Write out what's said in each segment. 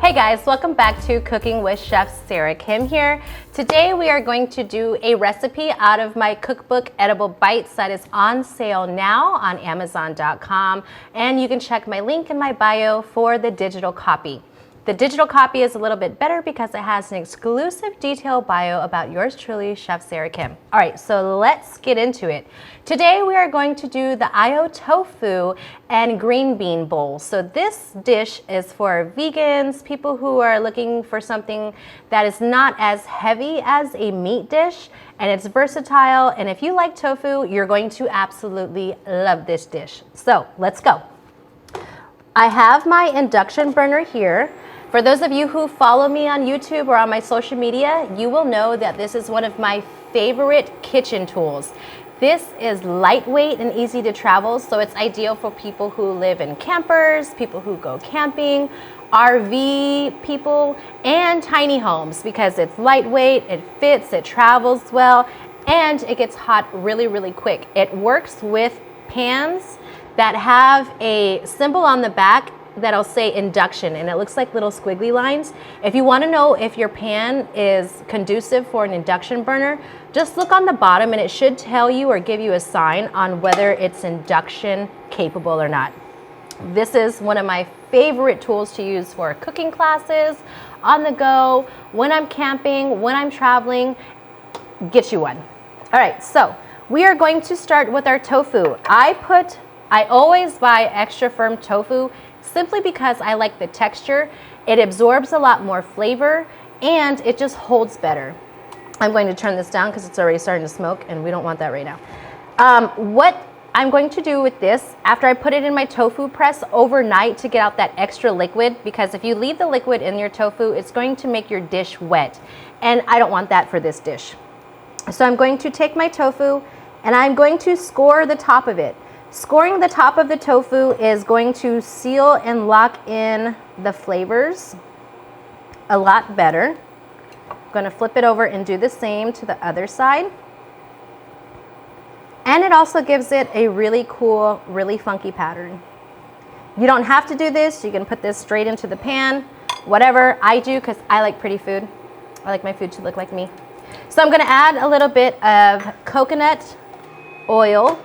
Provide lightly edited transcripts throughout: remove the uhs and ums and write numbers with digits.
Hey guys, welcome back to Cooking with Chef Sarah Kim here. Today we are going to do a recipe out of my cookbook, Edible Bites, that is on sale now on Amazon.com, and you can check my link in my bio for the digital copy. The digital copy is a little bit better because it has an exclusive detailed bio about yours truly, Chef Sarah Kim. All right, so let's get into it. Today we are going to do the Ayo tofu and green bean bowl. So this dish is for vegans, people who are looking for something that is not as heavy as a meat dish, and it's versatile. And if you like tofu, you're going to absolutely love this dish. So let's go. I have my induction burner here. For those of you who follow me on YouTube or on my social media, you will know that this is one of my favorite kitchen tools. This is lightweight and easy to travel, so it's ideal for people who live in campers, people who go camping, RV people, and tiny homes because it's lightweight, it fits, it travels well, and it gets hot really, really quick. It works with pans that have a symbol on the back that'll say induction, and it looks like little squiggly lines. If you want to know if your pan is conducive for an induction burner, just look on the bottom and it should tell you or give you a sign on whether it's induction capable or not. This is one of my favorite tools to use for cooking classes, on the go, when I'm camping, when I'm traveling. Get you one. All right, so we are going to start with our tofu. I always buy extra firm tofu simply because I like the texture. It absorbs a lot more flavor and it just holds better. I'm going to turn this down because it's already starting to smoke and we don't want that right now. What I'm going to do with this, after I put it in my tofu press overnight to get out that extra liquid, because if you leave the liquid in your tofu, it's going to make your dish wet. And I don't want that for this dish. So I'm going to take my tofu and I'm going to score the top of it. Scoring the top of the tofu is going to seal and lock in the flavors a lot better. I'm going to flip it over and do the same to the other side. And it also gives it a really cool, really funky pattern. You don't have to do this. You can put this straight into the pan, whatever. I do because I like pretty food. I like my food to look like me. So I'm going to add a little bit of coconut oil.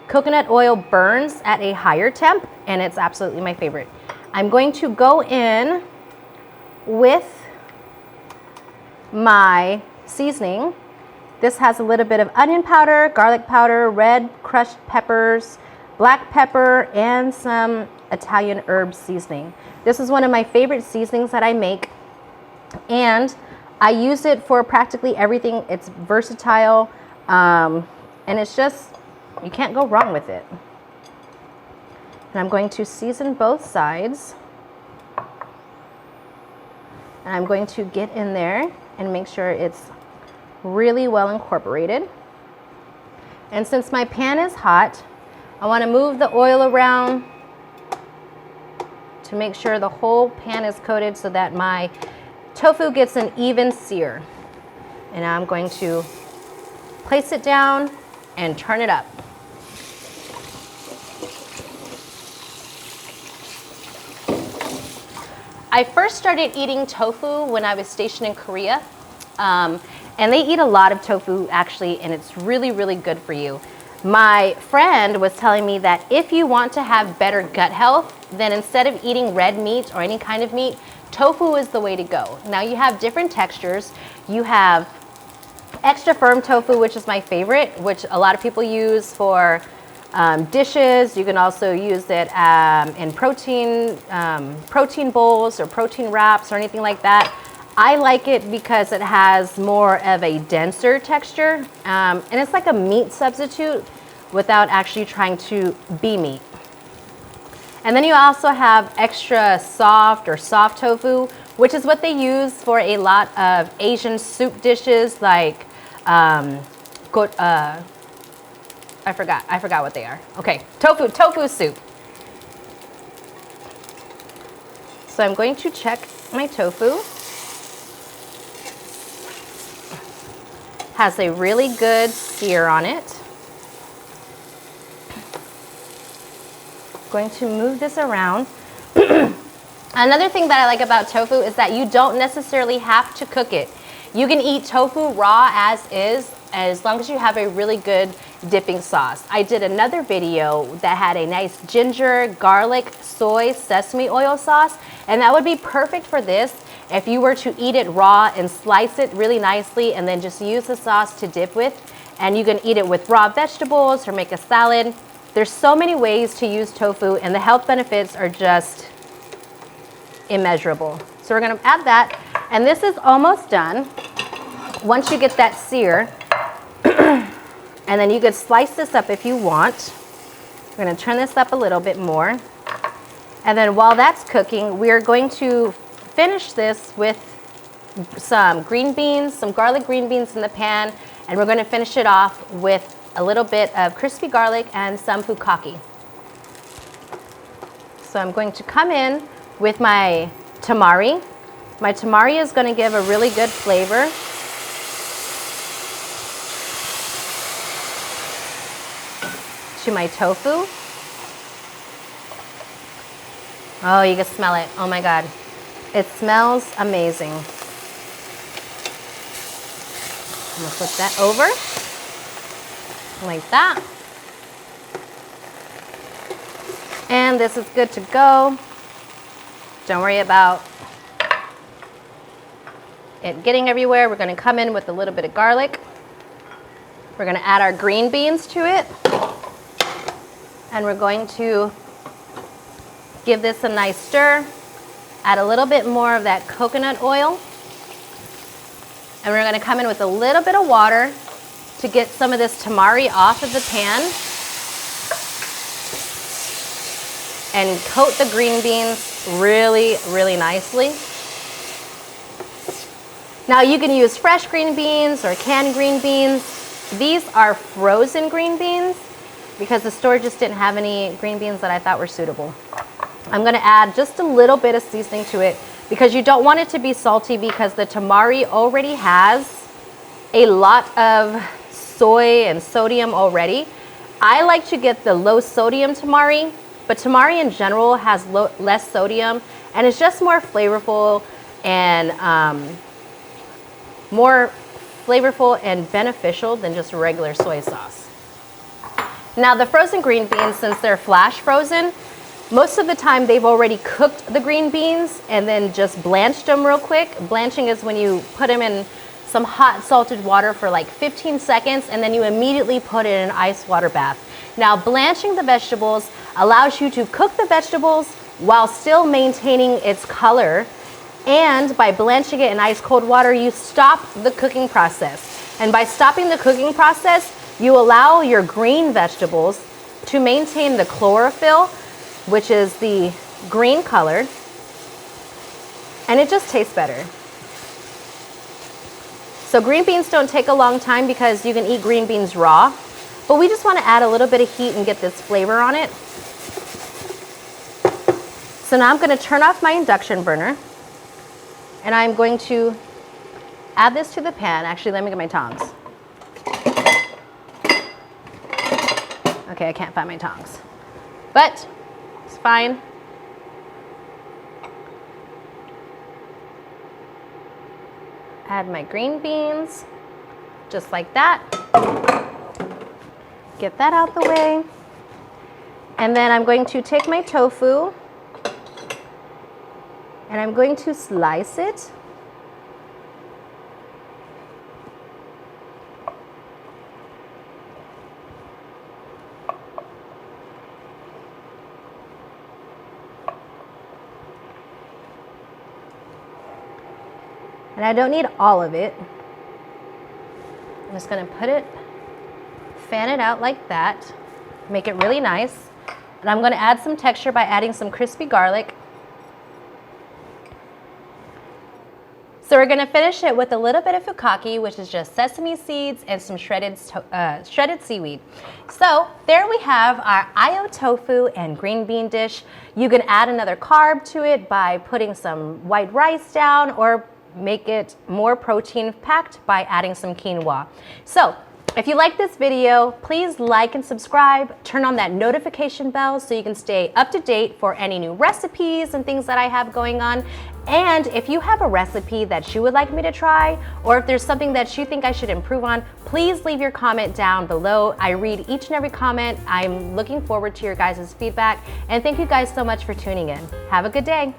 Coconut oil burns at a higher temp, and it's absolutely my favorite. I'm going to go in with my seasoning. This has a little bit of onion powder, garlic powder, red crushed peppers, black pepper, and some Italian herb seasoning. This is one of my favorite seasonings that I make, and I use it for practically everything. It's versatile, and it's just, you can't go wrong with it. And I'm going to season both sides. And I'm going to get in there and make sure it's really well incorporated. And since my pan is hot, I want to move the oil around to make sure the whole pan is coated so that my tofu gets an even sear. And now I'm going to place it down and turn it up. I first started eating tofu when I was stationed in Korea, and they eat a lot of tofu actually, and it's really, really good for you. My friend was telling me that if you want to have better gut health, then instead of eating red meat or any kind of meat, tofu is the way to go. Now you have different textures. You have extra firm tofu, which is my favorite, which a lot of people use for dishes. You can also use it in protein bowls or protein wraps or anything like that. I like it because it has more of a denser texture, and it's like a meat substitute without actually trying to be meat. And then you also have extra soft or soft tofu, which is what they use for a lot of Asian soup dishes like I forgot what they are. Okay, tofu soup. So I'm going to check my tofu. Has a really good sear on it. Going to move this around Another thing that I like about tofu is that you don't necessarily have to cook it. You can eat tofu raw as long as you have a really good dipping sauce. I did another video that had a nice ginger, garlic, soy, sesame oil sauce, and that would be perfect for this if you were to eat it raw and slice it really nicely and then just use the sauce to dip with. And you can eat it with raw vegetables or make a salad. There's so many ways to use tofu, and the health benefits are just immeasurable. So we're gonna add that, and this is almost done. Once you get that sear, and then you could slice this up if you want. We're gonna turn this up a little bit more. And then while that's cooking, we're going to finish this with some green beans, some garlic green beans in the pan, and we're gonna finish it off with a little bit of crispy garlic and some fukake. So I'm going to come in with my tamari. My tamari is gonna give a really good flavor. To my tofu. Oh, you can smell it. Oh my God. It smells amazing. I'm gonna flip that over like that. And this is good to go. Don't worry about it getting everywhere. We're gonna come in with a little bit of garlic. We're gonna add our green beans to it. And we're going to give this a nice stir. Add a little bit more of that coconut oil. And we're gonna come in with a little bit of water to get some of this tamari off of the pan. And coat the green beans really, really nicely. Now you can use fresh green beans or canned green beans. These are frozen green beans because the store just didn't have any green beans that I thought were suitable. I'm gonna add just a little bit of seasoning to it because you don't want it to be salty because the tamari already has a lot of soy and sodium already. I like to get the low sodium tamari, but tamari in general has less sodium and it's just more flavorful and beneficial than just regular soy sauce. Now the frozen green beans, since they're flash frozen, most of the time they've already cooked the green beans and then just blanched them real quick. Blanching is when you put them in some hot salted water for like 15 seconds and then you immediately put it in an ice water bath. Now blanching the vegetables allows you to cook the vegetables while still maintaining its color, and by blanching it in ice cold water you stop the cooking process. And by stopping the cooking process you allow your green vegetables to maintain the chlorophyll, which is the green color, and it just tastes better. So green beans don't take a long time because you can eat green beans raw, but we just want to add a little bit of heat and get this flavor on it. So now I'm going to turn off my induction burner and I'm going to add this to the pan. Actually, let me get my tongs. Okay, I can't find my tongs, but it's fine. Add my green beans, just like that. Get that out the way. And then I'm going to take my tofu and I'm going to slice it. And I don't need all of it. I'm just gonna put it, fan it out like that, make it really nice. And I'm gonna add some texture by adding some crispy garlic. So we're gonna finish it with a little bit of fukake, which is just sesame seeds and some shredded seaweed. So there we have our Ayo tofu and green bean dish. You can add another carb to it by putting some white rice down, or make it more protein packed by adding some quinoa. So If you like this video, please like and subscribe, turn on that notification bell so you can stay up to date for any new recipes and things that I have going on. And if you have a recipe that you would like me to try, or if there's something that you think I should improve on, please leave your comment down below. I read each and every comment. I'm looking forward to your guys' feedback, and thank you guys so much for tuning in. Have a good day.